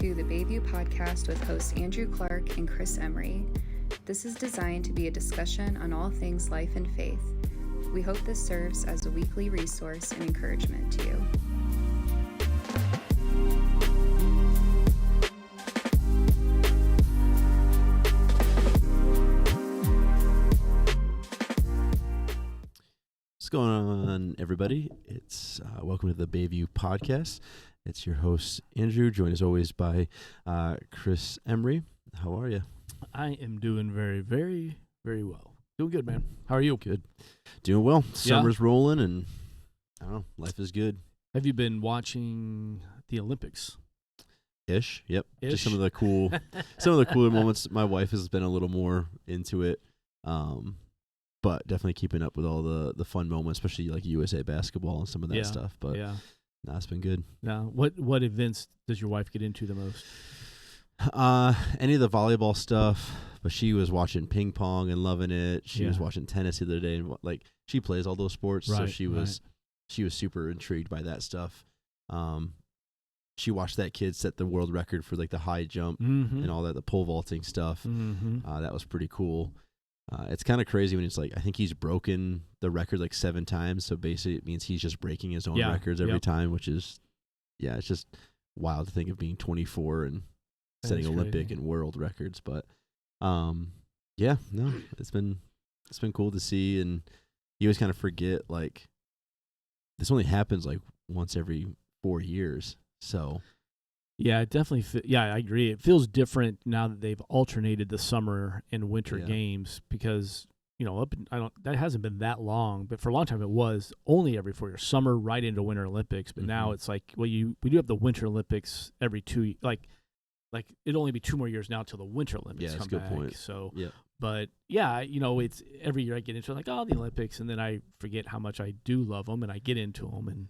to the Bayview Podcast with hosts Andrew Clark and Chris Emery. This is designed to be a discussion on all things life and faith. We hope this serves as a weekly resource and encouragement to you. What's going on, everybody? It's welcome to the Bayview Podcast. It's your host, Andrew, joined as always by Chris Emery. How are you? I am doing very, very, very well. Doing good, man. How are you? Good. Doing well. Summer's rolling, and I don't know, life is good. Have you been watching the Olympics? Ish. Yep. Ish? Just some of the cooler moments. My wife has been a little more into it. But definitely keeping up with all the fun moments, especially like USA basketball and some of that stuff. But it's been good. Now, what events does your wife get into the most? Any of the volleyball stuff, but she was watching ping pong and loving it. She was watching tennis the other day, and like she plays all those sports, so she was super intrigued by that stuff. She watched that kid set the world record for like the high jump and all that, the pole vaulting stuff. That was pretty cool. It's kind of crazy when it's like, I think he's broken the record like 7 times. So basically it means he's just breaking his own records every time, which is, it's just wild to think of being 24 and setting Olympic and world records. But, it's been cool to see. And you always kind of forget, like, this only happens like once every 4 years. So. Yeah, it definitely. I agree. It feels different now that they've alternated the summer and winter games because that hasn't been that long, but for a long time it was only every 4 years, summer right into Winter Olympics. But now it's like, we do have the Winter Olympics every 2, like it'd only be 2 more years now till the Winter Olympics come back. Yeah, that's a good point. So, but it's every year I get into the Olympics, and then I forget how much I do love them, and I get into them, and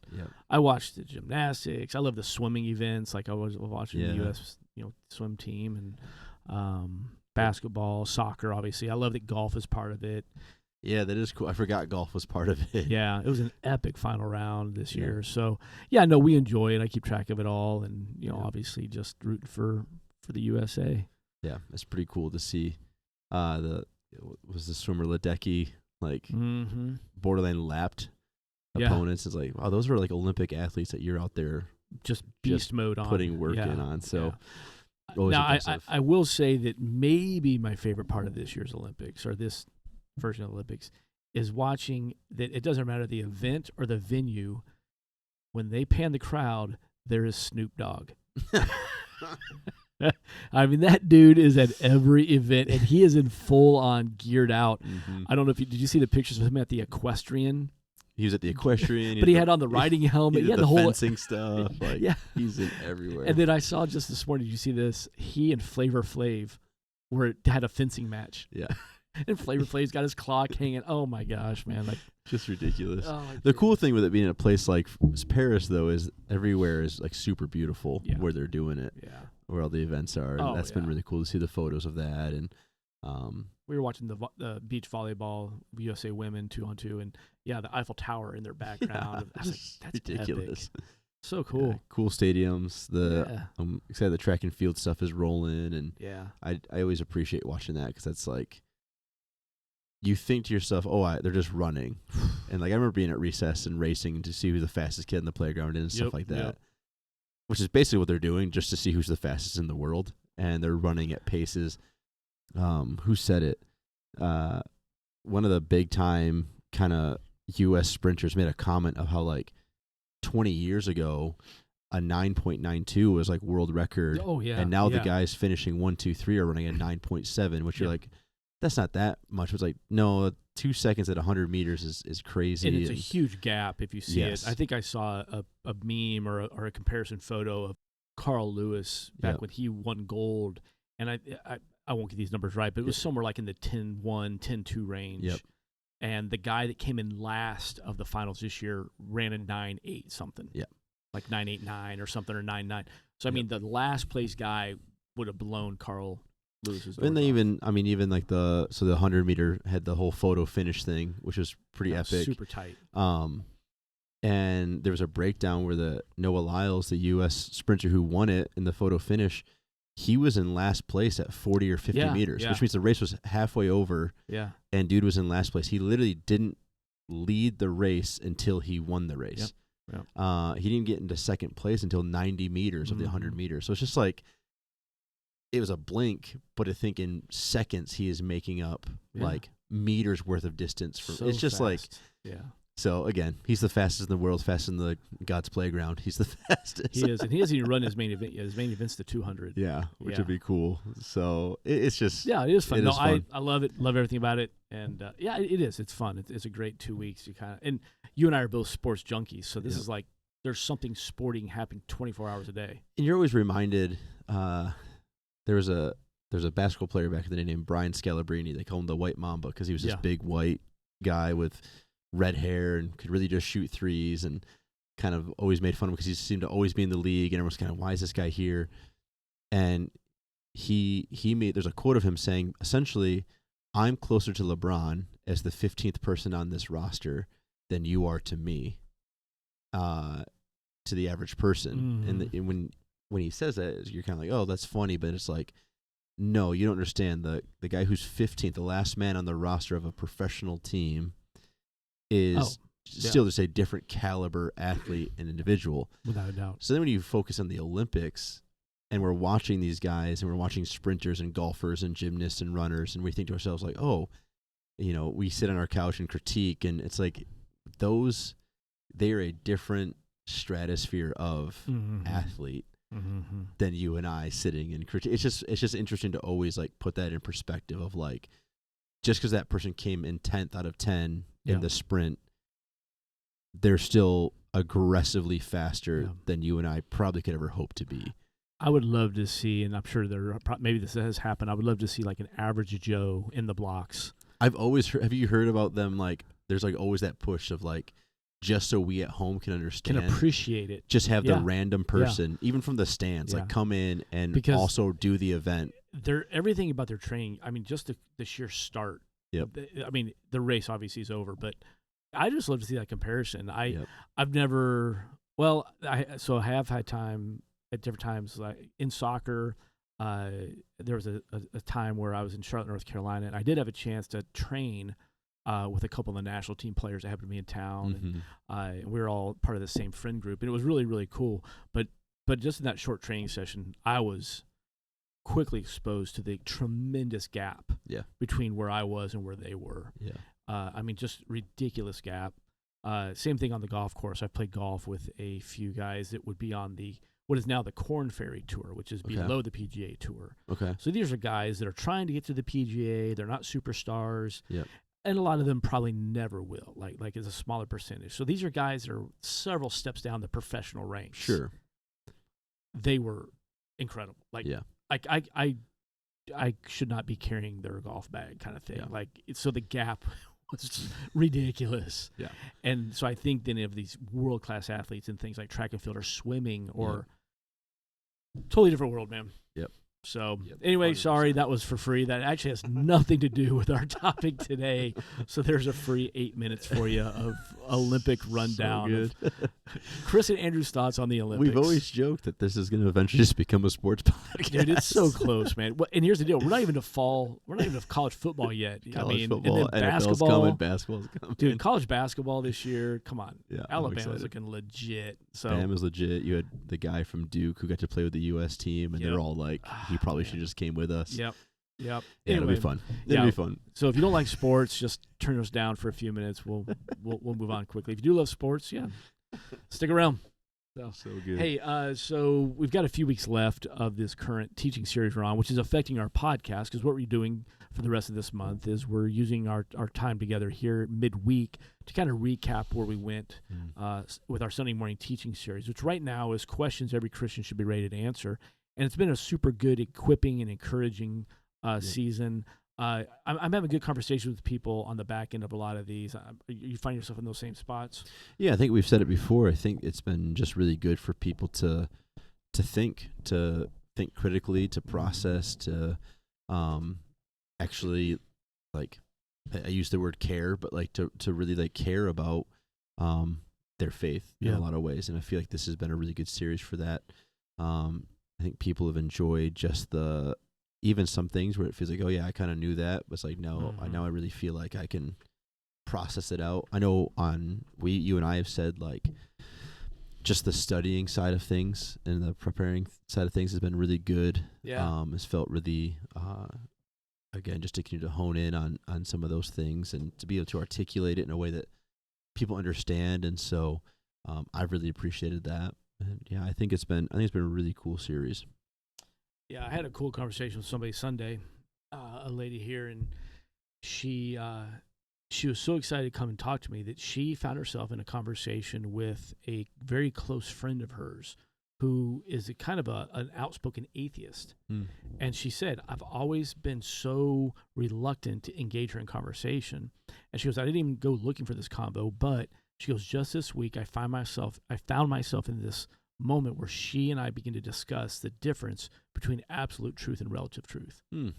I watch the gymnastics. I love the swimming events, like I was watching the U.S. Swim team, and basketball, soccer. Obviously, I love that golf is part of it. Yeah, that is cool. I forgot golf was part of it. Yeah, it was an epic final round this year. So we enjoy it. I keep track of it all, and obviously just rooting for the USA. Yeah, it's pretty cool to see. The swimmer Ledecky borderline lapped opponents. It's like, wow, those are like Olympic athletes that you're out there just beast mode on, putting work in on. So now I will say that maybe my favorite part of this year's Olympics, or this version of the Olympics, is watching that. It doesn't matter the event or the venue, when they pan the crowd, there is Snoop Dogg. I mean, that dude is at every event, and he is in full-on geared out. I don't know if did you see the pictures of him at the equestrian? He was at the equestrian, but he had on the riding helmet. He had the whole fencing stuff. Like, he's in everywhere. And then I saw just this morning. Did you see this? He and Flavor Flav had a fencing match. Yeah. And Flavor Flav's got his clock hanging. Oh my gosh, man! Like, just ridiculous. The cool thing with it being in a place like Paris, though, is everywhere is like super beautiful where they're doing it. Yeah. Where all the events are. And that's been really cool to see the photos of that. And we were watching the beach volleyball USA women 2-on-2, and the Eiffel Tower in their background. That's ridiculous. Epic. So cool. Yeah, cool stadiums. I'm excited the track and field stuff is rolling, and I always appreciate watching that because that's like, you think to yourself, they're just running. And like I remember being at recess and racing to see who the fastest kid in the playground is and stuff like that. Which is basically what they're doing, just to see who's the fastest in the world. And they're running at paces. Who said it? One of the big time kind of U.S. sprinters made a comment of how like 20 years ago, a 9.92 was like world record. Oh yeah. And now the guys finishing 1, 2, 3 are running at 9.7, which you're like, that's not that much. It's like, no, 2 seconds at 100 meters is crazy. And it's a huge gap if you see it. I think I saw a meme or a comparison photo of Carl Lewis back when he won gold. And I won't get these numbers right, but it was somewhere like in the 10-1, 10-2 range. Yep. And the guy that came in last of the finals this year ran a 9.8 something. Yeah. Like 9.89 or something, or 9.9. So, I mean, the last place guy would have blown Carl Lewis's. And they even like the 100 meter had the whole photo finish thing, which was pretty epic. Super tight. And there was a breakdown where the Noah Lyles, the U.S. sprinter who won it in the photo finish, he was in last place at 40 or 50 meters, which means the race was halfway over. Yeah. And dude was in last place. He literally didn't lead the race until he won the race. Yep. He didn't get into second place until 90 meters of the 100 meters. So it's just like, it was a blink, but I think in seconds he is making up like meters worth of distance. From it's just fast. So again, he's the fastest in the world, fastest in the God's playground. He's the fastest. He is, and he hasn't even run his main event yet. His main event's the 200. Yeah, which would be cool. So it's just it is fun. Fun. I love it. Love everything about it. And it is. It's fun. It's a great 2 weeks. And you and I are both sports junkies, so this is like there's something sporting happening 24 hours a day. And you're always reminded. There's a basketball player back in the day named Brian Scalabrine. They call him the White Mamba because he was this big white guy with red hair and could really just shoot threes, and kind of always made fun of him because he seemed to always be in the league, and everyone's kind of, why is this guy here? And there's a quote of him saying, essentially, I'm closer to LeBron as the 15th person on this roster than you are to me, to the average person. And when he says that, you're kind of like, oh, that's funny, but it's like, no, you don't understand. The guy who's 15th, the last man on the roster of a professional team, is still just a different caliber athlete and individual. Without a doubt. So then when you focus on the Olympics, and we're watching these guys, and we're watching sprinters and golfers and gymnasts and runners, and we think to ourselves like, oh, we sit on our couch and critique, and it's like they're a different stratosphere of athlete than you and I sitting and critique. It's just interesting to always like put that in perspective of like, just because that person came in 10th out of 10 in the sprint, they're still aggressively faster than you and I probably could ever hope to be. I would love to see, and I'm sure maybe this has happened, I would love to see like an average Joe in the blocks. I've always heard, have you heard about them? Like, there's like always that push of like, just so we at home can understand, can appreciate it. Just have the random person, even from the stands, like come in and also do the event. Everything about their training. I mean, just the sheer start. Yep. I mean, the race obviously is over, but I just love to see that comparison. I've never. Well, I have had time at different times, like in soccer. There was a time where I was in Charlotte, North Carolina, and I did have a chance to train with a couple of the national team players that happened to be in town. And we were all part of the same friend group, and it was really, really cool. But just in that short training session, I was quickly exposed to the tremendous gap between where I was and where they were. I mean, just ridiculous gap. Same thing on the golf course. I played golf with a few guys that would be on what is now the Korn Ferry Tour, which is below the PGA Tour. So these are guys that are trying to get to the PGA. They're not superstars. And a lot of them probably never will, like as a smaller percentage. So these are guys that are several steps down the professional ranks. Sure. They were incredible. I should not be carrying their golf bag kind of thing. So the gap was ridiculous. And so I think then of these world-class athletes in things like track and field or swimming or totally different world, man. So anyway, 100%. Sorry, that was for free. That actually has nothing to do with our topic today. So there's a free 8 minutes for you of Olympic rundown. So Chris and Andrew's thoughts on the Olympics. We've always joked that this is going to eventually just become a sports podcast. Dude, it's so close, man. And here's the deal: we're not even to college football yet. Football, and then basketball. Basketball's coming. Dude, college basketball this year. Come on, Alabama's looking legit. So Alabama's legit. You had the guy from Duke who got to play with the U.S. team, and they're all like, he probably should have just came with us. Yep. Yeah, it'll be fun. It'll be fun. So if you don't like sports, just turn us down for a few minutes. We'll move on quickly. If you do love sports, stick around. So good. Hey, so we've got a few weeks left of this current teaching series we're on, which is affecting our podcast, because what we're doing for the rest of this month is we're using our time together here midweek to kind of recap where we went with our Sunday morning teaching series, which right now is questions every Christian should be ready to answer. And it's been a super good equipping and encouraging season. I'm having good conversations with people on the back end of a lot of these. You find yourself in those same spots? Yeah, I think we've said it before. I think it's been just really good for people to think critically, to process, to actually, like, I use the word care, but like to really like care about their faith in a lot of ways. And I feel like this has been a really good series for that. I think people have enjoyed just even some things where it feels like, oh yeah, I kind of knew that, but it's like, no, now I really feel like I can process it out. I know you and I have said, like, just the studying side of things and the preparing side of things has been really good. It's felt really, again, just to continue to hone in on some of those things and to be able to articulate it in a way that people understand. And so, I've really appreciated that. And I think it's been a really cool series. Yeah, I had a cool conversation with somebody Sunday, a lady here, and she was so excited to come and talk to me that she found herself in a conversation with a very close friend of hers who is kind of an outspoken atheist. And she said, I've always been so reluctant to engage her in conversation. And she goes, I didn't even go looking for this convo, but she goes, just this week, I found myself in this moment where she and I begin to discuss the difference between absolute truth and relative truth. And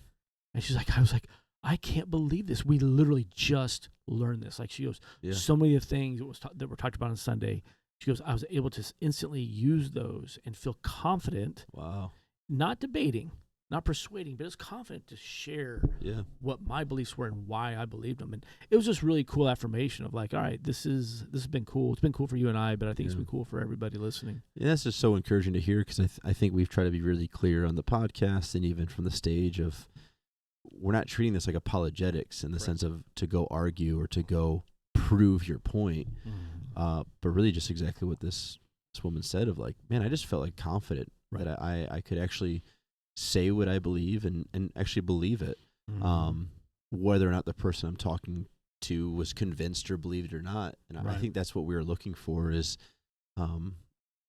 she's like, I was like, I can't believe this. We literally just learned this. Like, she goes, so many of the things that were talked about on Sunday, she goes, I was able to instantly use those and feel confident. Wow. Not debating, not persuading, but it's confident to share what my beliefs were and why I believed them. And it was just really cool affirmation of like, all right, this has been cool. It's been cool for you and I, but I think it's been cool for everybody listening. Yeah, that's just so encouraging to hear, because I think we've tried to be really clear on the podcast and even from the stage of, we're not treating this like apologetics in the sense of to go argue or to go prove your point, but really just exactly what this woman said of like, man, I just felt like confident that I could actually say what I believe and actually believe it, whether or not the person I'm talking to was convinced or believed it or not. And I think that's what we were looking for is,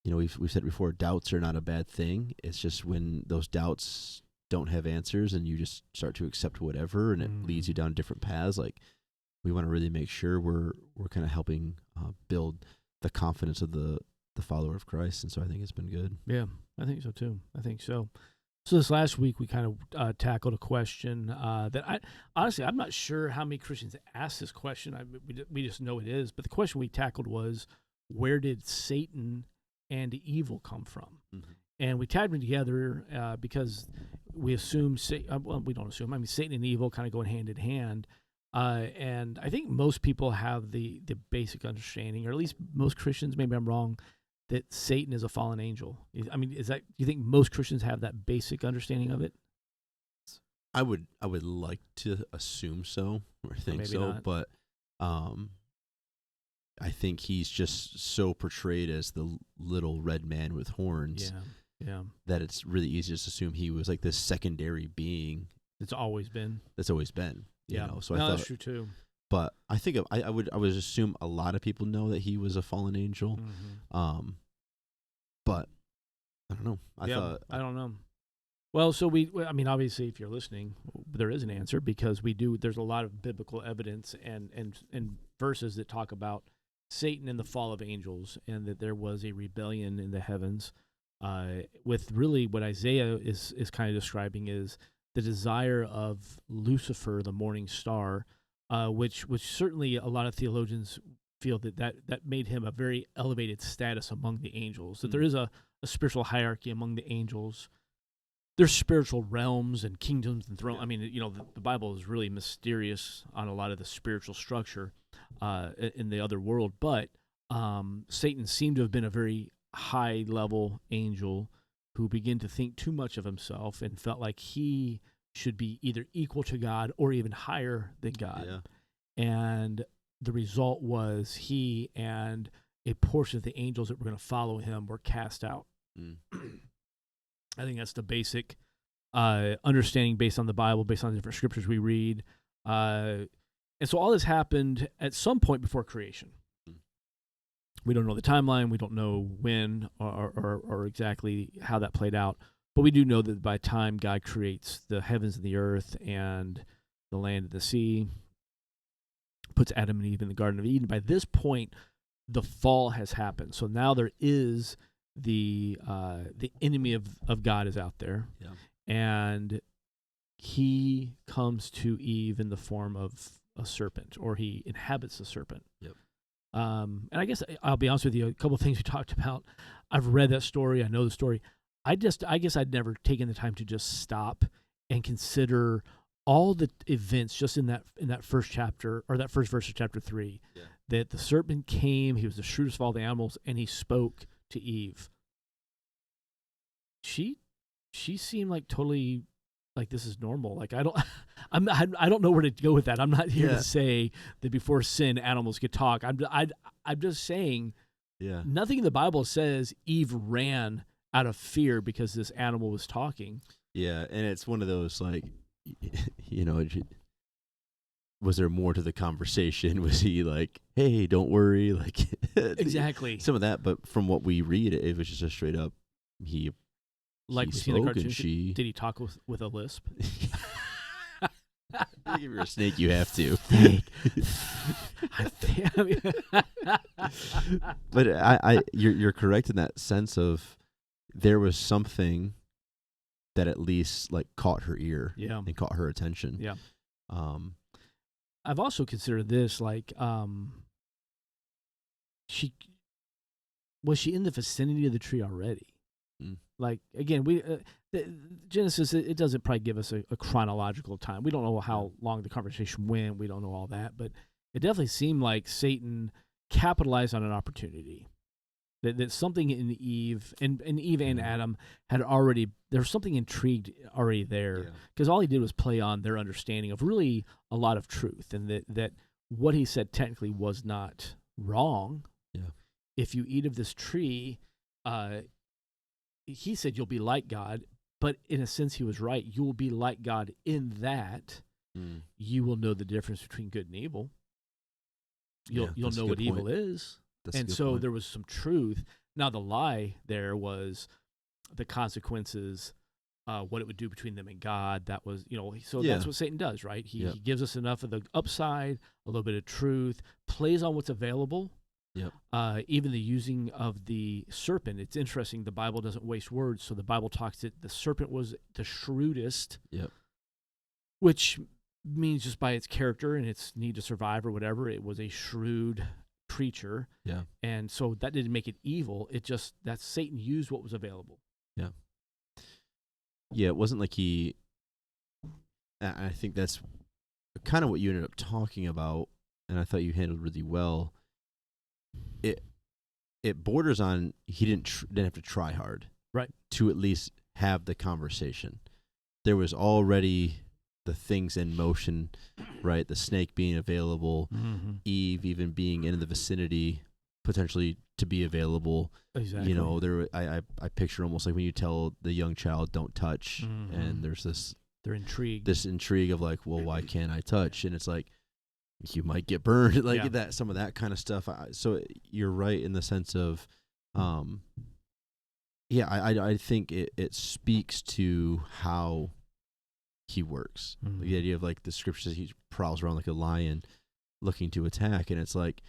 we've said before, doubts are not a bad thing. It's just when those doubts don't have answers and you just start to accept whatever and it leads you down different paths. Like, we want to really make sure we're kind of helping build the confidence of the follower of Christ. And so I think it's been good. Yeah, I think so too. So this last week we kind of tackled a question that I'm not sure how many Christians ask this question. We just know it is. But the question we tackled was, where did Satan and evil come from? And we tagged them together because we assume, we don't assume. I mean, Satan and evil kind of going hand in hand. And I think most people have the basic understanding, or at least most Christians, maybe I'm wrong, that Satan is a fallen angel. I mean, do you think most Christians have that basic understanding of it? I would like to assume so or think maybe so, not. But I think he's just so portrayed as the little red man with horns. Yeah. That it's really easy to assume he was like this secondary being. It's always been. You know? So that's true too. But I think I would assume a lot of people know that he was a fallen angel. But I don't know. I don't know. Well, so obviously, if you're listening, there is an answer, because there's a lot of biblical evidence and verses that talk about Satan and the fall of angels, and that there was a rebellion in the heavens, with really what Isaiah is kind of describing is the desire of Lucifer, the morning star, which certainly a lot of theologians feel that made him a very elevated status among the angels, that there is a spiritual hierarchy among the angels. There's spiritual realms and kingdoms and thrones. I mean, the Bible is really mysterious on a lot of the spiritual structure in the other world, but Satan seemed to have been a very high-level angel who began to think too much of himself and felt like he should be either equal to God or even higher than God. Yeah. And the result was he and a portion of the angels that were going to follow him were cast out. I think that's the basic understanding based on the Bible, based on the different scriptures we read. And so all this happened at some point before creation. We don't know the timeline. We don't know when or exactly how that played out. But we do know that by the time God creates the heavens and the earth and the land and the sea, puts Adam and Eve in the Garden of Eden, by this point, the fall has happened. So now there is the enemy of God is out there. Yeah. And he comes to Eve in the form of a serpent, or he inhabits the serpent. Yep. And I guess I'll be honest with you, a couple of things we talked about. I've read that story. I know the story. I guess I'd never taken the time to just stop and consider all the events just in that first chapter, or that first verse of chapter 3, that the serpent came, he was the shrewdest of all the animals, and he spoke to Eve. She seemed like totally like this is normal. Like I don't know where to go with that. I'm not here to say that before sin animals could talk. I'm just saying nothing in the Bible says Eve ran out of fear because this animal was talking. Yeah, and it's one of those like, was there more to the conversation? Was he like, hey, don't worry? Like exactly some of that, but from what we read, it was just a straight up like we see in the cartoon. Did he talk with a lisp? If you're a snake, you have to. But you're correct in that sense of there was something that at least like caught her ear and caught her attention. Yeah. I've also considered this like was she in the vicinity of the tree already? Like again, Genesis, it doesn't probably give us a chronological time. We don't know how long the conversation went. We don't know all that, but it definitely seemed like Satan capitalized on an opportunity. That something in Eve and Adam had already, there was something intrigued already there, because all he did was play on their understanding of really a lot of truth, and that what he said technically was not wrong. Yeah. If you eat of this tree, he said you'll be like God, but in a sense he was right. You will be like God in that you will know the difference between good and evil. You'll know what evil is. And so there was some truth. Now the lie there was the consequences, what it would do between them and God. That was, that's what Satan does, right? He gives us enough of the upside, a little bit of truth, plays on what's available. Yep. Even the using of the serpent. It's interesting. The Bible doesn't waste words. So the Bible talks that the serpent was the shrewdest, which means just by its character and its need to survive or whatever, it was a shrewd creature. Yeah. And so that didn't make it evil. It just, that Satan used what was available. Yeah. Yeah, it wasn't like I think that's kind of what you ended up talking about, and I thought you handled really well. It borders on he didn't have to try hard, right, to at least have the conversation. There was already the things in motion, right? The snake being available, Eve even being in the vicinity, potentially to be available. Exactly. I picture almost like when you tell the young child don't touch, and there's they're intrigued. This intrigue of like, well, why can't I touch? And it's like, you might get burned, like that, some of that kind of stuff. So you're right in the sense of, I think it speaks to how he works. The idea of like the scripture says he prowls around like a lion looking to attack. And it's like,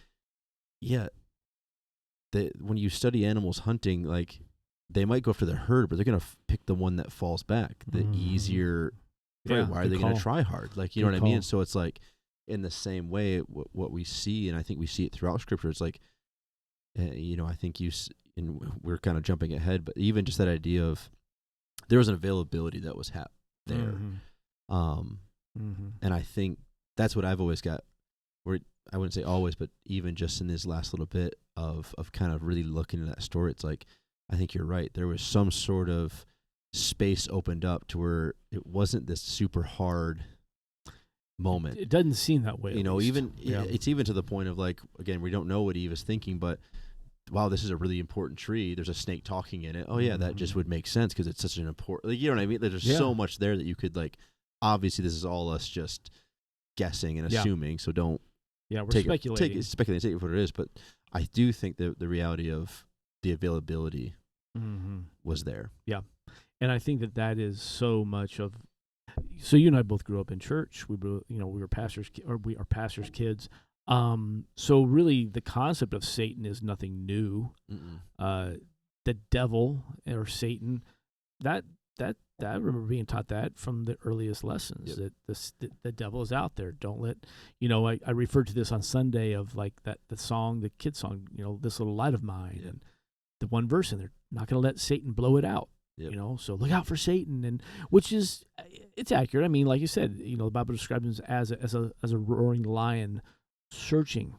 when you study animals hunting, like they might go after the herd, but they're going to pick the one that falls back, the easier. Why are they going to try hard? Like, you know what I mean? And so it's like, in the same way, what we see, and I think we see it throughout Scripture, it's like, I think and we're kind of jumping ahead, but even just that idea of there was an availability that was there. And I think that's what I've always got, where I wouldn't say always, but even just in this last little bit of kind of really looking at that story, it's like, I think you're right. There was some sort of space opened up to where it wasn't this super hard moment. It doesn't seem that way. It's even to the point of like, again, we don't know what Eve is thinking, but wow, this is a really important tree. There's a snake talking in it. Oh yeah, that just would make sense because it's such an important, like, you know what I mean? There's so much there that you could like, obviously this is all us just guessing and assuming. So don't. Yeah, we're speculating. Take it for what it is. But I do think that the reality of the availability was there. Yeah. And I think that is so much of. So you and I both grew up in church. We were pastors, or we are pastors' kids. So really, the concept of Satan is nothing new. The devil or Satan, that I remember being taught that from the earliest lessons, that the devil is out there. Don't let, I referred to this on Sunday of like the kid song, This Little Light of Mine, and the one verse in there, not going to let Satan blow it out. So look out for Satan, and which is, it's accurate. I mean, like you said, the Bible describes him as a roaring lion, searching,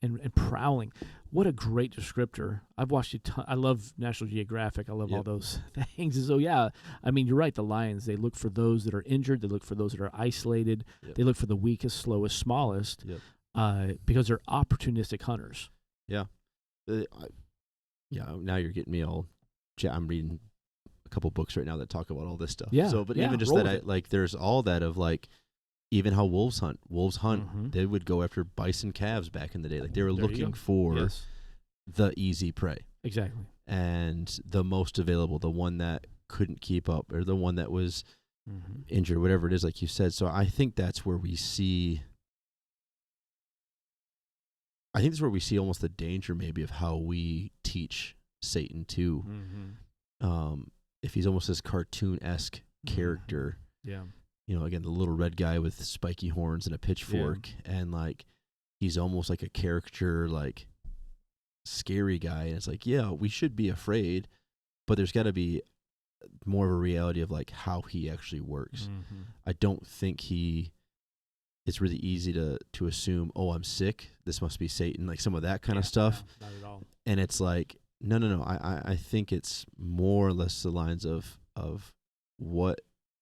and prowling. What a great descriptor! I've watched a ton. I love National Geographic. I love all those things. And so I mean, you're right. The lions, they look for those that are injured. They look for those that are isolated. They look for the weakest, slowest, smallest, because they're opportunistic hunters. Yeah, Now you're getting me all. I'm reading a couple books right now that talk about all this stuff. Yeah. So, but even just that, there's all that of like, even how wolves hunt. Mm-hmm. They would go after bison calves back in the day. Like they were looking for the easy prey. Exactly. And the most available, the one that couldn't keep up, or the one that was injured, whatever it is, like you said. So I think that's where we see. I think that's where we see almost the danger, maybe, of how we teach Satan too. If he's almost this cartoon-esque character. Yeah. Again, the little red guy with spiky horns and a pitchfork, and like he's almost like a caricature, like scary guy. And it's like, we should be afraid, but there's got to be more of a reality of like how he actually works. I don't think it's really easy to assume, oh, I'm sick, this must be Satan, like some of that kind of stuff. No, not at all. And it's like, no. I think it's more or less the lines of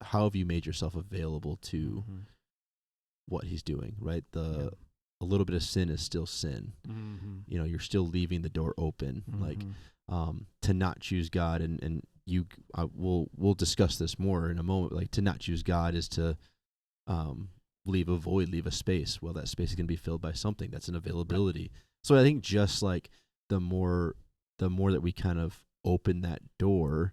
how have you made yourself available to what he's doing, right? A little bit of sin is still sin. You're still leaving the door open, like to not choose God, and we'll discuss this more in a moment. Like to not choose God is to leave a void, leave a space. Well, that space is going to be filled by something that's an availability. Right. So I think just like the more that we kind of open that door.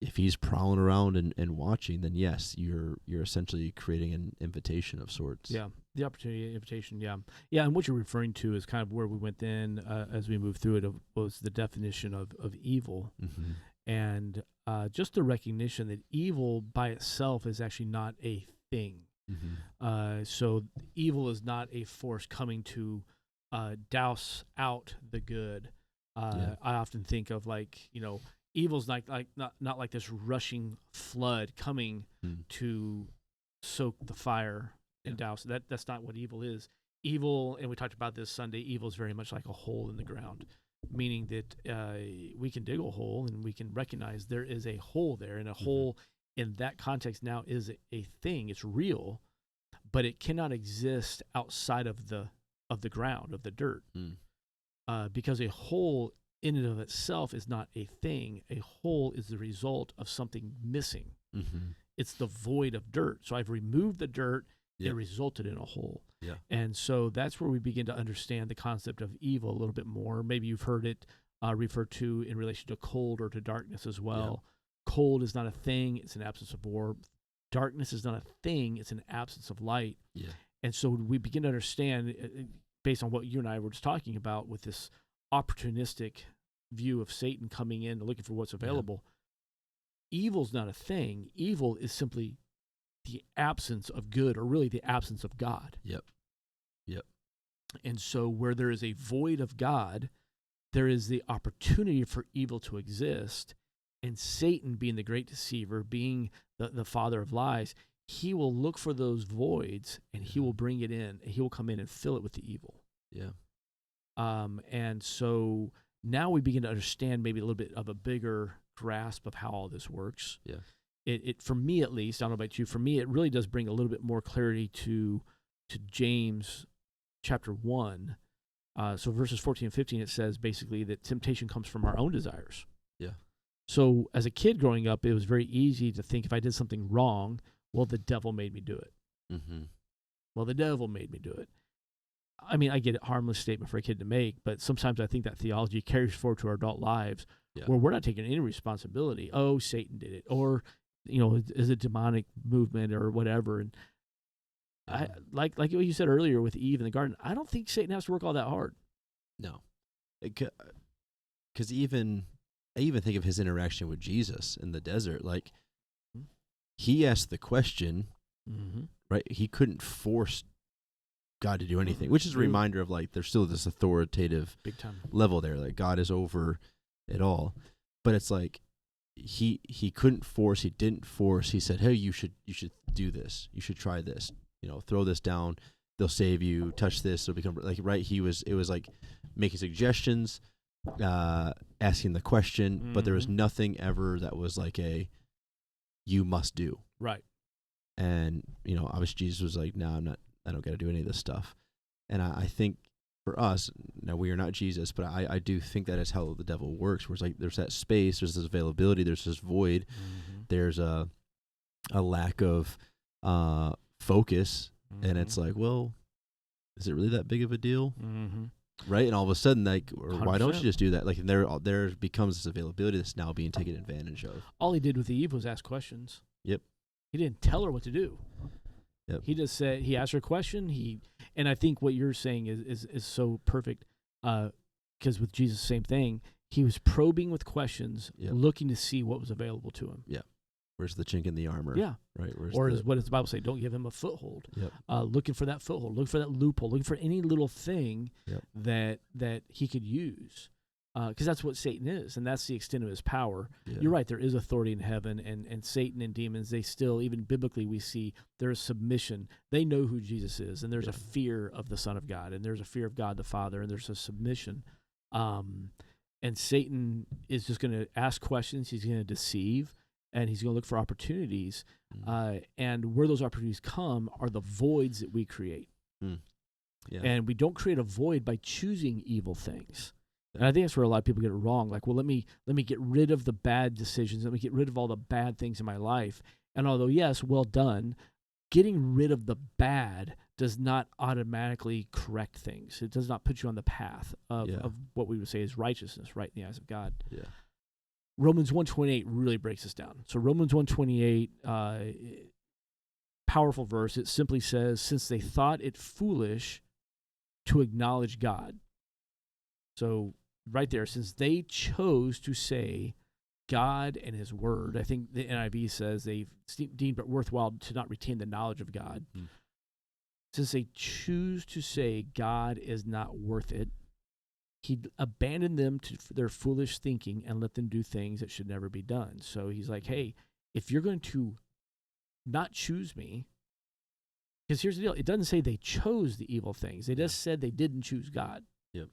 If he's prowling around and watching, then yes, you're essentially creating an invitation of sorts. Yeah, the opportunity, invitation, yeah. And what you're referring to is kind of where we went then as we moved through it, was the definition of evil. And just the recognition that evil by itself is actually not a thing. So evil is not a force coming to douse out the good. I often think of evil's not like this rushing flood coming to soak the fire and douse. That's not what evil is. Evil, and we talked about this Sunday, evil is very much like a hole in the ground, meaning that we can dig a hole and we can recognize there is a hole there, and a hole in that context now is a thing. It's real, but it cannot exist outside of the ground, of the dirt, because a hole in and of itself is not a thing. A hole is the result of something missing. It's the void of dirt. So I've removed the dirt. It resulted in a hole. And so that's where we begin to understand the concept of evil a little bit more. Maybe you've heard it referred to in relation to cold or to darkness as well. Cold is not a thing. It's an absence of warmth. Darkness is not a thing. It's an absence of light. And so we begin to understand, based on what you and I were just talking about, with this opportunistic view of Satan coming in and looking for what's available. Evil's not a thing. Evil is simply the absence of good, or really the absence of God. And so where there is a void of God, there is the opportunity for evil to exist. And Satan, being the great deceiver, being the father of lies, he will look for those voids and he will bring it in, and he will come in and fill it with the evil. And so now we begin to understand maybe a little bit of a bigger grasp of how all this works. It for me at least, I don't know about you, for me it really does bring a little bit more clarity to James chapter 1. So verses 14 and 15, it says basically that temptation comes from our own desires. So as a kid growing up, it was very easy to think if I did something wrong, well, the devil made me do it. Well, the devil made me do it. I mean, I get it, harmless statement for a kid to make, but sometimes I think that theology carries forward to our adult lives where we're not taking any responsibility. Oh, Satan did it, or is a demonic movement or whatever. And I like what you said earlier with Eve in the garden. I don't think Satan has to work all that hard. No, because I even think of his interaction with Jesus in the desert. Like he asked the question, Mm-hmm. right? He couldn't force God to do anything, which is a reminder of like there's still this authoritative big time level there, like God is over it all. But it's like he couldn't force, he didn't force. He said, "Hey, you should do this. You should try this. Throw this down. They'll save you. Touch this. It'll become like right." It was like making suggestions, asking the question, but there was nothing ever that was like you must do. Right. And obviously Jesus was like, "No, I don't got to do any of this stuff." And I think for us, now we are not Jesus, but I do think that is how the devil works, where it's like there's that space, there's this availability, there's this void, there's a lack of focus, and it's like, well, is it really that big of a deal? Right? And all of a sudden, like, or why don't you just do that? Like, and there becomes this availability that's now being taken advantage of. All he did with Eve was ask questions. Yep. He didn't tell her what to do. Yep. He just said, he asked her a question. And I think what you're saying is so perfect, because with Jesus, same thing. He was probing with questions, looking to see what was available to him. Yeah. Where's the chink in the armor? Yeah. Right. What does the Bible say? Don't give him a foothold. Yep. Looking for that foothold, looking for that loophole, looking for any little thing that he could use. Because that's what Satan is, and that's the extent of his power. Yeah. You're right, there is authority in heaven, and Satan and demons, they still, even biblically, we see there's submission. They know who Jesus is, and there's a fear of the Son of God, and there's a fear of God the Father, and there's a submission. And Satan is just going to ask questions, he's going to deceive, and he's going to look for opportunities. And where those opportunities come are the voids that we create. Yeah. And we don't create a void by choosing evil things. And I think that's where a lot of people get it wrong. Like, well, let me get rid of the bad decisions. Let me get rid of all the bad things in my life. And although, yes, well done, getting rid of the bad does not automatically correct things. It does not put you on the path of what we would say is righteousness, right in the eyes of God. Yeah. Romans 1:28 really breaks this down. So Romans 1:28, powerful verse. It simply says, since they thought it foolish to acknowledge God. So right there, since they chose to say God and his word, I think the NIV says they deemed it worthwhile to not retain the knowledge of God. Since they choose to say God is not worth it, he abandoned them to their foolish thinking and let them do things that should never be done. So he's like, hey, if you're going to not choose me, because here's the deal, it doesn't say they chose the evil things. They just said they didn't choose God. Yep.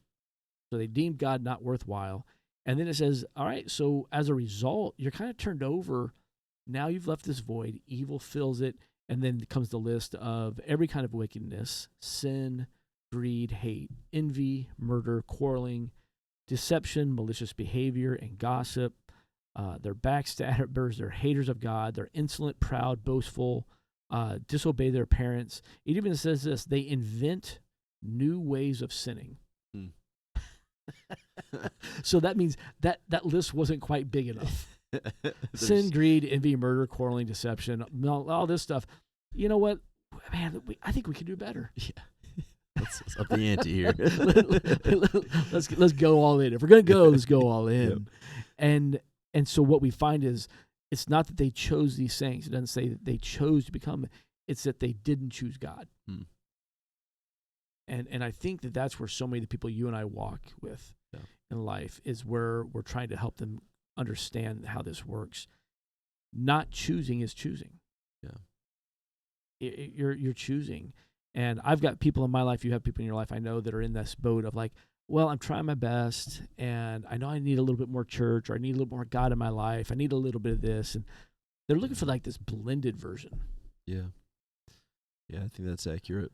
So they deemed God not worthwhile. And then it says, all right, so as a result, you're kind of turned over. Now you've left this void. Evil fills it. And then comes the list of every kind of wickedness, sin, greed, hate, envy, murder, quarreling, deception, malicious behavior, and gossip. They're backstabbers. They're haters of God. They're insolent, proud, boastful, disobey their parents. It even says this, they invent new ways of sinning. So that means that list wasn't quite big enough. Sin, greed, envy, murder, quarreling, deception, all this stuff. You know what, man? I think we can do better. Yeah, let's up the ante here. let's go all in. If we're gonna go, let's go all in. Yep. And so what we find is it's not that they chose these things. It doesn't say that they chose to become. It's that they didn't choose God. And I think that that's where so many of the people you and I walk with in life is where we're trying to help them understand how this works. Not choosing is choosing. Yeah. You're choosing. And I've got people in my life, you have people in your life I know that are in this boat of like, well, I'm trying my best and I know I need a little bit more church or I need a little more God in my life. I need a little bit of this. And they're looking for like this blended version. Yeah. Yeah, I think that's accurate.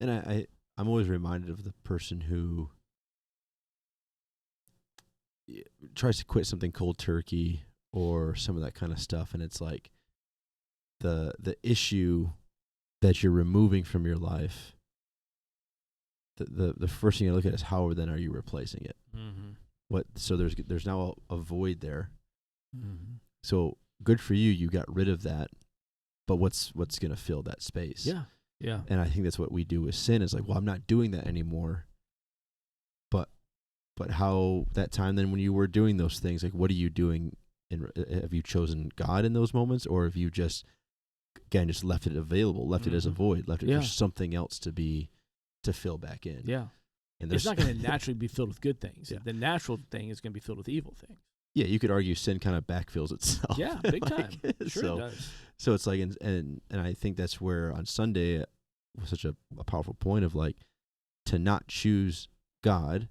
And I'm always reminded of the person who tries to quit something cold turkey or some of that kind of stuff, and it's like the issue that you're removing from your life. The first thing you look at is how then are you replacing it? So there's now a void there. So good for you, you got rid of that. But what's going to fill that space? Yeah. Yeah. And I think that's what we do with sin is like, well, I'm not doing that anymore. But how that time then when you were doing those things, like what are you doing? Have you chosen God in those moments, or have you just again, just left it available, left it as a void, left it Yeah. for something else to fill back in. Yeah. And It's not going to naturally be filled with good things. Yeah. The natural thing is going to be filled with evil things. Yeah, you could argue sin kind of backfills itself. Yeah, big time. Sure so, it does. So it's like, and I think that's where on Sunday was such a powerful point of like to not choose God,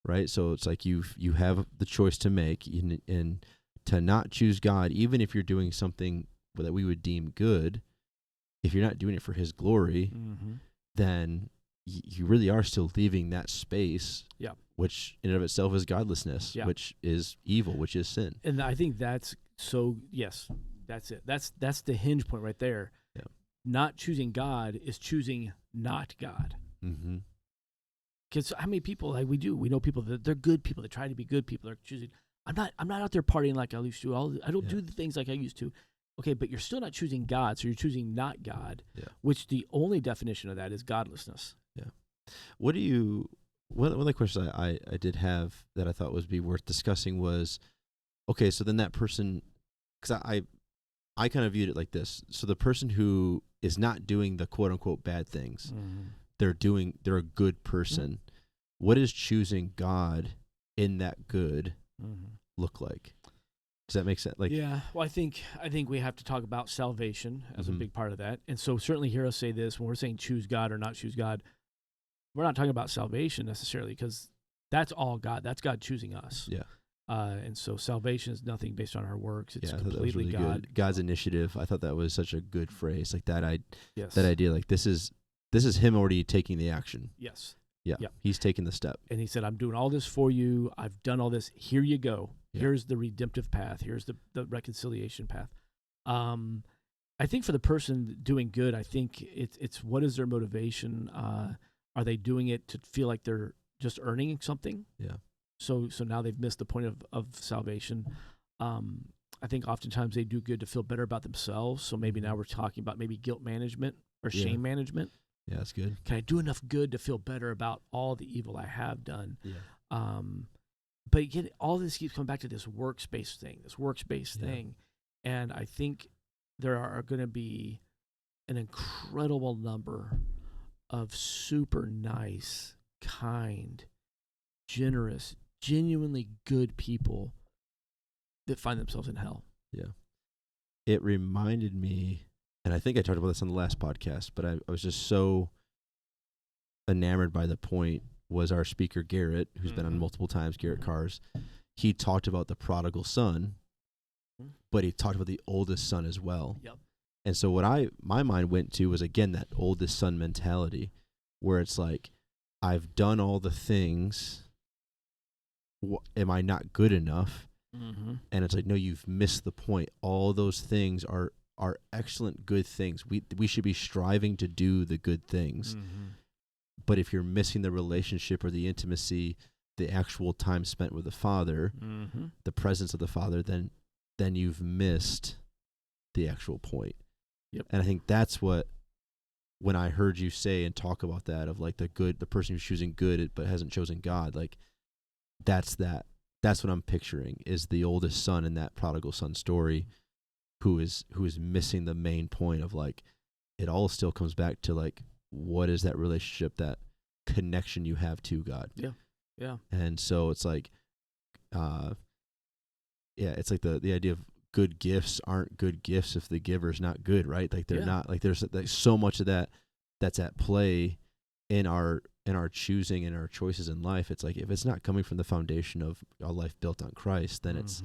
right? So it's like you have the choice to make, and to not choose God, even if you're doing something that we would deem good, if you're not doing it for His glory, then you really are still leaving that space, which in and of itself is godlessness, which is evil, which is sin. And I think that's yes, that's it. That's the hinge point right there. Yeah. Not choosing God is choosing not God. Mm-hmm. Because how many people we know people that they're good people, they try to be good people, they're choosing. I'm not out there partying like I used to. I don't do the things like I used to. Okay, but you're still not choosing God, so you're choosing not God, which the only definition of that is godlessness. Yeah. One of the questions I did have that I thought would be worth discussing was, okay, so then that person, because I kind of viewed it like this. So the person who is not doing the quote unquote bad things, they're a good person. What does choosing God in that good look like? Does that make sense? Like, yeah. Well, I think we have to talk about salvation as a big part of that. And so certainly hear us say this when we're saying choose God or not choose God. We're not talking about salvation necessarily, because that's all God. That's God choosing us. Yeah. And so salvation is nothing based on our works. It's completely that was really God. Good. God's initiative. I thought that was such a good phrase. Like that Yes. that idea. Like this is Him already taking the action. Yes. Yeah. Yep. He's taking the step. And He said, I'm doing all this for you. I've done all this. Here you go. Yeah. Here's the redemptive path. Here's the reconciliation path. I think for the person doing good, I think it's what is their motivation? Are they doing it to feel like they're just earning something? Yeah. So now they've missed the point of salvation. I think oftentimes they do good to feel better about themselves. So maybe now we're talking about maybe guilt management or shame management. Yeah, that's good. Can I do enough good to feel better about all the evil I have done? Yeah. But again, all this keeps coming back to this works-based thing. And I think there are going to be an incredible number of super nice, kind, generous, genuinely good people that find themselves in hell. Yeah. It reminded me, and I think I talked about this on the last podcast, but I was just so enamored by the point, was our speaker Garrett, who's been on multiple times, Garrett Cars. He talked about the prodigal son, but he talked about the oldest son as well. Yep. And so what my mind went to was, again, that oldest son mentality, where it's like, I've done all the things. Am I not good enough? And it's like, no, you've missed the point. All those things are excellent, good things. We should be striving to do the good things. But if you're missing the relationship or the intimacy, the actual time spent with the Father, the presence of the Father, then you've missed the actual point. Yep. And I think that's what, when I heard you say and talk about that, of like the person who's choosing good but hasn't chosen God, like that's what I'm picturing, is the oldest son in that prodigal son story, who is missing the main point of like, it all still comes back to like, what is that relationship, that connection you have to God? Yeah. Yeah. And so it's like, it's like the idea of good gifts aren't good gifts if the giver's not good, right? Like they're not, like there's so much of that that's at play in our choosing and our choices in life. It's like, if it's not coming from the foundation of a life built on Christ, then it's,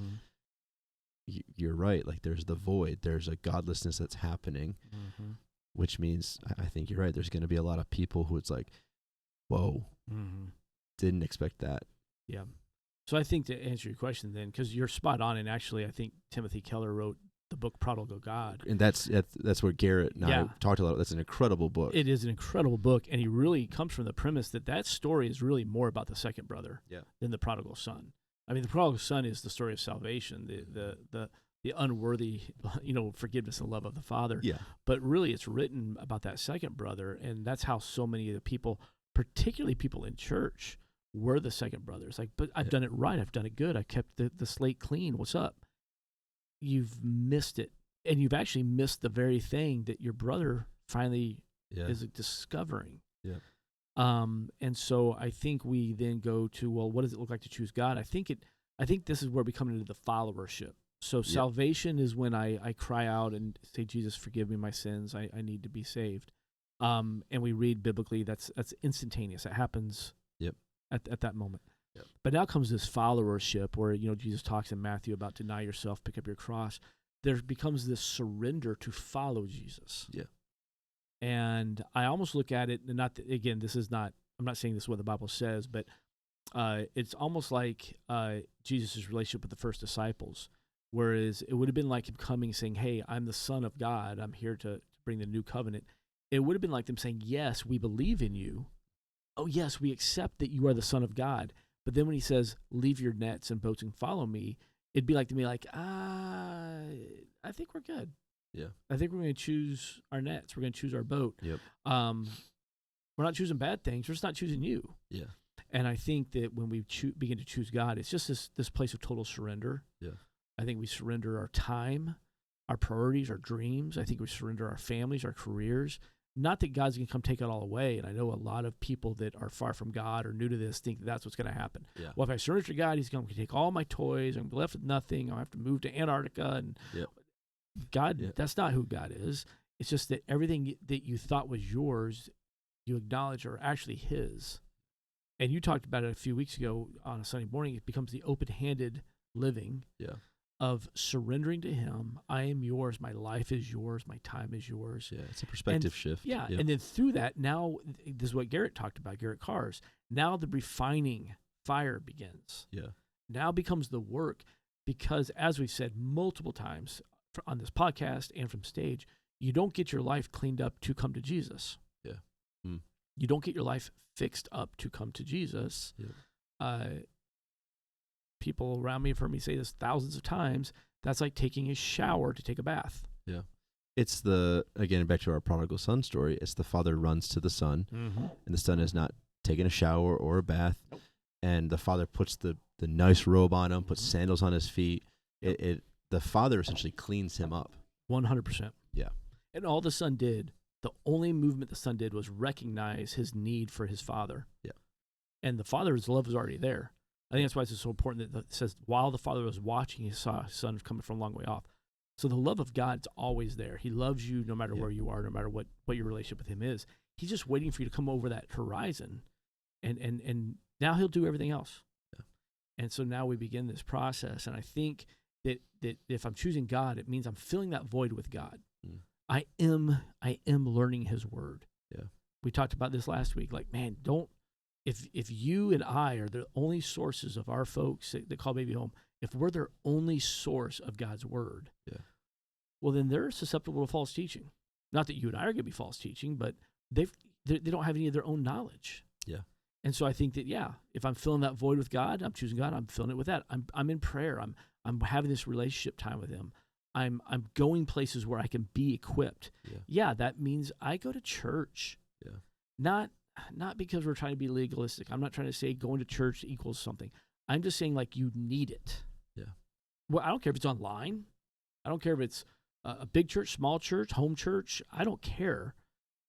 you're right. Like there's the void, there's a godlessness that's happening, which means I think you're right. There's going to be a lot of people who it's like, whoa, didn't expect that. Yeah. So I think, to answer your question then, because you're spot on, and actually I think Timothy Keller wrote the book Prodigal God. And that's where Garrett and I talked a lot. That's an incredible book. It is an incredible book, and he really comes from the premise that story is really more about the second brother than the prodigal son. I mean, the prodigal son is the story of salvation, the unworthy, forgiveness and love of the Father. Yeah. But really, it's written about that second brother, and that's how so many of the people, particularly people in church, were the second brothers. Like, but I've done it right. I've done it good. I kept the slate clean. What's up? You've missed it. and you've actually missed the very thing that your brother finally is discovering. Yeah. And so I think we then go to, well, what does it look like to choose God? I think this is where we come into the followership. So salvation is when I cry out and say, Jesus, forgive me my sins. I need to be saved. And we read biblically, that's instantaneous. It happens at that moment. Yep. But now comes this followership where, Jesus talks in Matthew about deny yourself, pick up your cross. There becomes this surrender to follow Jesus. Yeah. And I almost look at it, and not that, again, I'm not saying this is what the Bible says, but it's almost like Jesus' relationship with the first disciples, whereas it would have been like him coming saying, hey, I'm the Son of God. I'm here to bring the new covenant. It would have been like them saying, yes, we believe in you. Oh, yes, we accept that you are the Son of God. But then when he says, leave your nets and boats and follow me, it'd be like to me like, I think we're good. Yeah. I think we're going to choose our nets. We're going to choose our boat. Yep. We're not choosing bad things. We're just not choosing you. Yeah. And I think that when we begin to choose God, it's just this place of total surrender. Yeah. I think we surrender our time, our priorities, our dreams. I think we surrender our families, our careers. Not that God's going to come take it all away. And I know a lot of people that are far from God or new to this think that that's what's going to happen. Yeah. Well, if I surrender to God, he's going to take all my toys. I'm going to be left with nothing. I'll have to move to Antarctica. And God, that's not who God is. It's just that everything that you thought was yours, you acknowledge are actually his. And you talked about it a few weeks ago on a Sunday morning. It becomes the open-handed living of surrendering to him. I am yours. My life is yours. My time is yours. Yeah, it's a perspective shift. Yeah, and then through that, now, this is what Garrett talked about, Garrett Cars. Now the refining fire begins. Yeah. Now becomes the work because, as we've said multiple times on this podcast and from stage, you don't get your life cleaned up to come to Jesus. Yeah. You don't get your life fixed up to come to Jesus. Yeah. People around me have heard me say this thousands of times. That's like taking a shower to take a bath. Yeah. It's again, back to our prodigal son story, it's the father runs to the son, and the son has not taken a shower or a bath, and the father puts the nice robe on him, puts sandals on his feet. The father essentially cleans him up. 100%. Yeah. And all the son did, the only movement the son did was recognize his need for his father. Yeah. And the father's love was already there. I think that's why it's so important that it says, while the father was watching, he saw his son coming from a long way off. So the love of God's always there. He loves you no matter where you are, no matter what your relationship with him is. He's just waiting for you to come over that horizon. And now he'll do everything else. Yeah. And so now we begin this process. And I think that if I'm choosing God, it means I'm filling that void with God. I am learning his word. Yeah. We talked about this last week. Like, man, if you and I are the only sources of our folks that call Bayview home, if we're their only source of God's word, well, then they're susceptible to false teaching. Not that you and I are going to be false teaching, but they don't have any of their own knowledge. Yeah. And so I think that, if I'm filling that void with God, I'm choosing God, I'm filling it with that. I'm in prayer. I'm having this relationship time with him. I'm going places where I can be equipped. Yeah, that means I go to church. Yeah. Not because we're trying to be legalistic. I'm not trying to say going to church equals something. I'm just saying, like, you need it. Yeah. Well, I don't care if it's online. I don't care if it's a big church, small church, home church. I don't care.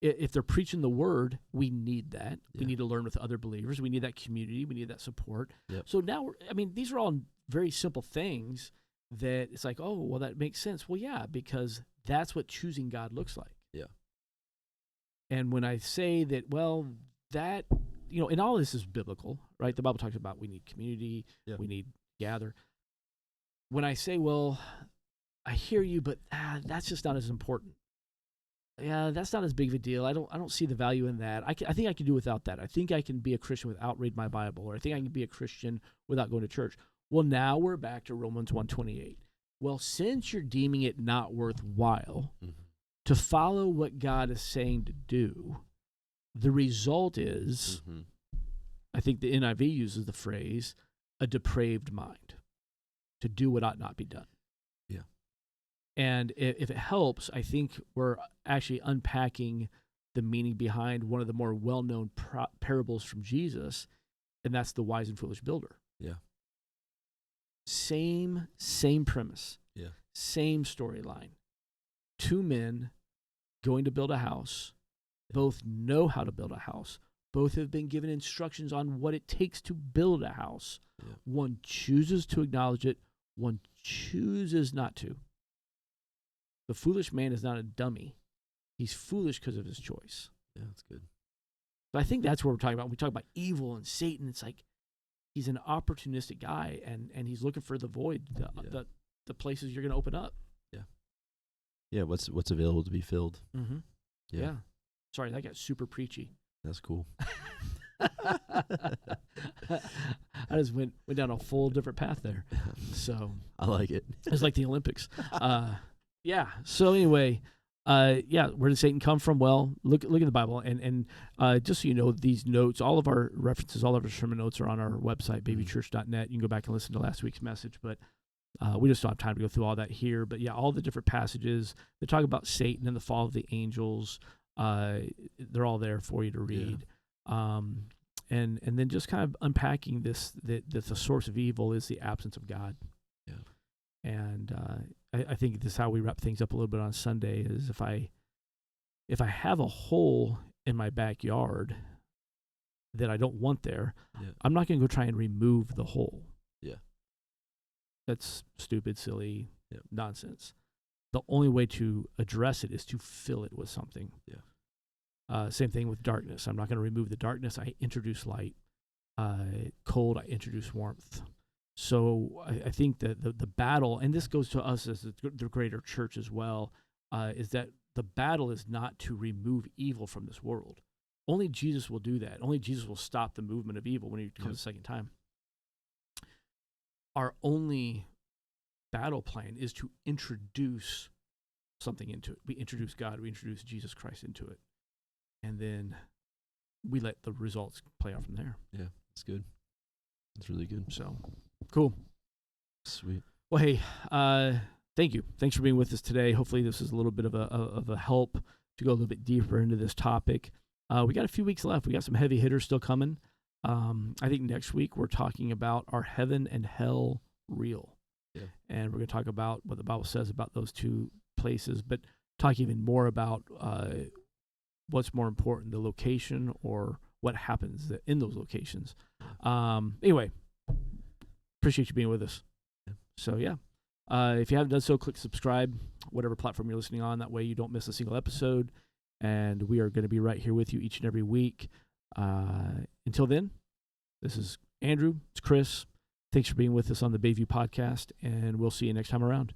If they're preaching the word, we need that. Yeah. We need to learn with other believers. We need that community. We need that support. Yep. So now, these are all very simple things that it's like, oh, well, that makes sense. Well, yeah, because that's what choosing God looks like. Yeah. And when I say that, well, that, and all this is biblical, right? The Bible talks about we need community, we need gather. When I say, well, I hear you, but that's just not as important. Yeah, that's not as big of a deal. I don't see the value in that. I think I can do without that. I think I can be a Christian without reading my Bible, or I think I can be a Christian without going to church. Well, now we're back to Romans 1:28. Well, since you're deeming it not worthwhile to follow what God is saying to do, the result is, I think the NIV uses the phrase, a depraved mind, to do what ought not be done. Yeah. And if it helps, I think we're actually unpacking the meaning behind one of the more well-known parables from Jesus, and that's the wise and foolish builder. Yeah. Same premise. Yeah. Same storyline. two men going to build a house, both know how to build a house, both have been given instructions on what it takes to build a house. Yeah. One chooses to acknowledge it, one chooses not to. The foolish man is not a dummy. He's foolish because of his choice. Yeah, that's good. So I think that's what we're talking about. When we talk about evil and Satan, it's like he's an opportunistic guy, and he's looking for the void, the places you're going to open up. Yeah. Yeah, what's available to be filled. Mm-hmm. Yeah. Sorry, that got super preachy. That's cool. I just went down a full different path there. So I like it. It's like the Olympics. Yeah. So anyway, where did Satan come from? Well, look at the Bible, and just so you know, these notes, all of our references, all of our sermon notes are on our website, bayviewchurch.net. You can go back and listen to last week's message, but we just don't have time to go through all that here. But yeah, all the different passages that talk about Satan and the fall of the angels, they're all there for you to read. Yeah. And then just kind of unpacking this, that the source of evil is the absence of God. Yeah. And I think this is how we wrap things up a little bit on Sunday, is if I have a hole in my backyard that I don't want there, I'm not going to go try and remove the hole. Yeah. That's stupid, silly nonsense. The only way to address it is to fill it with something. Yeah. Same thing with darkness. I'm not going to remove the darkness. I introduce light. Cold, I introduce warmth. So I think that the battle, and this goes to us as the greater church as well, is that the battle is not to remove evil from this world. Only Jesus will do that. Only Jesus will stop the movement of evil when he comes the second time. Our only battle plan is to introduce something into it. We introduce God. We introduce Jesus Christ into it. And then we let the results play out from there. Yeah, that's good. That's really good. So, cool. Sweet. Well, hey, thank you. Thanks for being with us today. Hopefully this is a little bit of a help to go a little bit deeper into this topic. We got a few weeks left. We got some heavy hitters still coming. I think next week we're talking about, are heaven and hell real? Yeah. And we're going to talk about what the Bible says about those two places, but talk even more about what's more important, the location or what happens in those locations. Anyway, appreciate you being with us. Yeah. So, if you haven't done so, click subscribe, whatever platform you're listening on. That way you don't miss a single episode. And we are going to be right here with you each and every week. Until then, this is Andrew. It's Chris. Thanks for being with us on the Bayview Podcast, and we'll see you next time around.